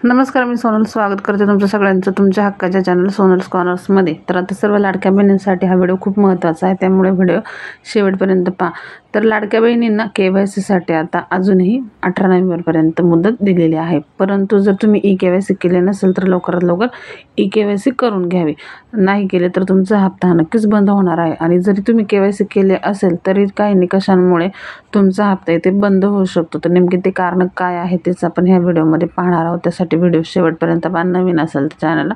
नमस्कार, मी सोनल स्वागत करते तुमच्या सगळ्यांचं तुमच्या हक्काच्या चॅनल सोनल्स कॉर्नर्समध्ये। तर आता सर्व लाडक्या बहिणींसाठी हा व्हिडिओ खूप महत्त्वाचा आहे, त्यामुळे व्हिडिओ शेवटपर्यंत पहा। तर लाडक्या बहिणींना KYC साठी आता अजूनही 18 नोव्हेंबरपर्यंत मुदत दिलेली आहे, परंतु जर तुम्ही KYC केले नसेल तर लवकरात लवकर KYC करून घ्यावी। नाही केले तर तुमचा हप्ता नक्कीच बंद होणार आहे, आणि जरी तुम्ही KYC केले असेल तरी काही निकषांमुळे तुमचा हप्ता इथे बंद होऊ शकतो। तर नेमके ते कारण काय आहे तेच आपण ह्या व्हिडिओमध्ये पाहणार आहोत। त्यासाठी व्हिडिओ शेवटपर्यंत पहा। नवीन असेल तर चॅनलला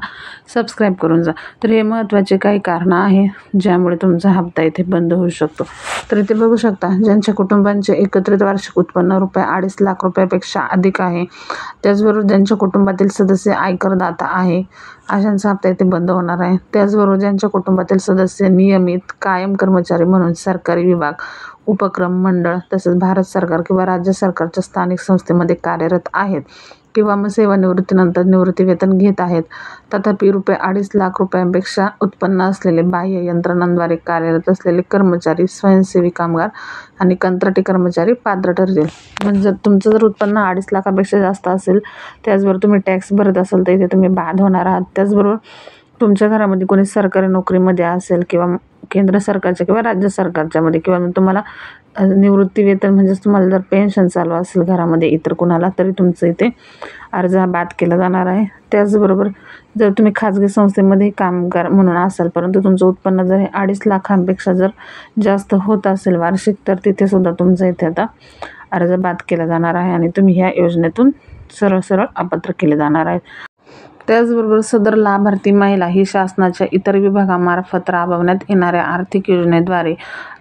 सबस्क्राईब करून जा। तर हे महत्त्वाचे काही कारण आहे ज्यामुळे तुमचा हप्ता इथे बंद होऊ शकतो। तर इथे बघू शकता, ज्यांच्या कुटुंबांचे एकत्रित वार्षिक उत्पन्न ₹2.5 लाख रुपयापेक्षा अधिक आहे, त्याचबरोबर ज्यांच्या कुटुंबातील सदस्य आयकरदाता आहे अशांचा हप्ता इथे बंद होणार आहे। त्याचबरोबर ज्यांच्या कुटुंबातील सदस्य नियमित कायम कर्मचारी म्हणून सरकारी विभाग, उपक्रम, मंडळ तसेच भारत सरकार किंवा राज्य सरकारच्या स्थानिक संस्थेमध्ये कार्यरत आहेत किंवा मग सेवानिवृत्तीनंतर निवृत्तीवेतन घेत आहेत, तथापि ₹2.5 लाख रुपयांपेक्षा उत्पन्न असलेले बाह्य यंत्रणांद्वारे कार्यरत असलेले कर्मचारी, स्वयंसेवी कामगार आणि कंत्राटी कर्मचारी पात्र ठरतील। म्हणजे जर तुमचं उत्पन्न 2.5 लाखापेक्षा जास्त असेल, त्याचबरोबर तुम्ही टॅक्स भरत असाल तर इथे तुम्ही बाद होणार आहात। त्याचबरोबर तुमच्या घरामध्ये कोणी सरकारी नोकरीमध्ये असेल किंवा केंद्र सरकारच्या किंवा राज्य सरकारच्यामध्ये, किंवा तुम्हाला निवृत्तीवेतन म्हणजेच तुम्हाला जर पेन्शन चालू असेल घरामध्ये इतर कुणाला, तरी तुमचं इथे अर्ज बाद केला जाणार आहे। त्याचबरोबर जर तुम्ही खाजगी संस्थेमध्ये कामगार म्हणून असाल, परंतु तुमचं उत्पन्न जर 2.5 लाखांपेक्षा जर जास्त होत असेल वार्षिक, तर तिथे सुद्धा तुमचं इथे आता अर्ज बाद केला जाणार आहे आणि तुम्ही ह्या योजनेतून सरळ अपात्र केले जाणार आहेत। त्याचबरोबर सदर लाभार्थी महिला ही शासनाच्या इतर विभागामार्फत राबवण्यात येणाऱ्या आर्थिक योजनेद्वारे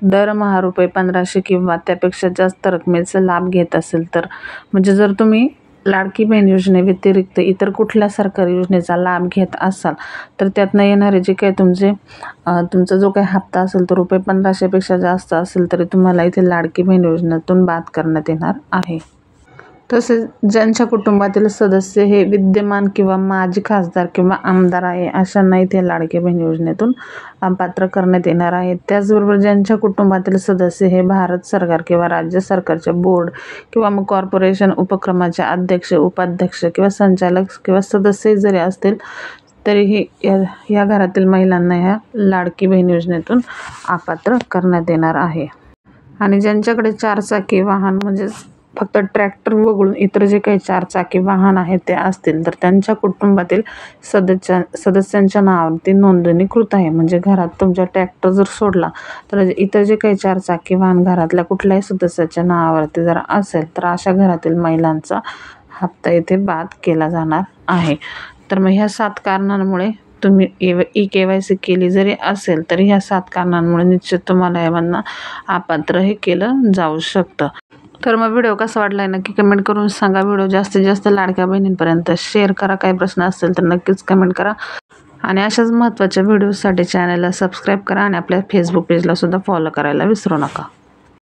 दरमहा ₹1500 किंवा त्यापेक्षा जास्त रकमेचा लाभ घेत असेल तर, म्हणजे जर तुम्ही लाडकी बहीण योजनेव्यतिरिक्त इतर कुठल्या सरकारी योजनेचा लाभ घेत असाल तर त्यातनं येणारे जे काही तुमचा जो काही हप्ता असेल तो ₹1500 पेक्षा जास्त असेल तरी तुम्हाला इथे लाडकी बहीण योजनेतून बाद करण्यात येणार आहे। तसेच ज्यांच्या कुटुंबातील सदस्य हे विद्यमान किंवा माजी खासदार किंवा आमदार आहे अशांना इथे लाडकी बहीण योजनेतून अपात्र करण्यात येणार आहे। त्याचबरोबर ज्यांच्या कुटुंबातील सदस्य हे भारत सरकार किंवा राज्य सरकारच्या बोर्ड किंवा मग कॉर्पोरेशन उपक्रमाचे अध्यक्ष, उपाध्यक्ष किंवा संचालक किंवा सदस्य जरी असतील तरीही या घरातील महिलांना ह्या लाडकी बहीण योजनेतून अपात्र करण्यात येणार आहे। आणि ज्यांच्याकडे 4 चाकी वाहन म्हणजेच फक्त ट्रॅक्टर वगळून इतर जे काही 4 चाकी वाहन आहेत ते असतील तर त्यांच्या कुटुंबातील सदस्यांच्या नावावरती नोंदणीकृत आहे। म्हणजे घरात तुमच्या ट्रॅक्टर जर सोडला तर इतर जे काही 4 चाकी वाहन घरातल्या कुठल्याही सदस्याच्या नावावरती जर असेल तर अशा घरातील महिलांचा हप्ता इथे बाद केला जाणार आहे। तर मग ह्या 7 कारणांमुळे तुम्ही KYC केली जरी असेल तरी ह्या 7 कारणांमुळे निश्चित तुम्हाला यामधनं अपात्र हे केलं जाऊ शकतं। तर मग व्हिडिओ कसा वाटला आहे नक्की कमेंट करून सांगा। व्हिडिओ जास्तीत जास्त लाडक्या बहिणींपर्यंत शेअर करा। काही प्रश्न असतील तर नक्कीच कमेंट करा, आणि अशाच महत्त्वाच्या व्हिडिओसाठी चॅनलला सबस्क्राईब करा आणि आपल्या फेसबुक पेजला सुद्धा फॉलो करायला विसरू नका।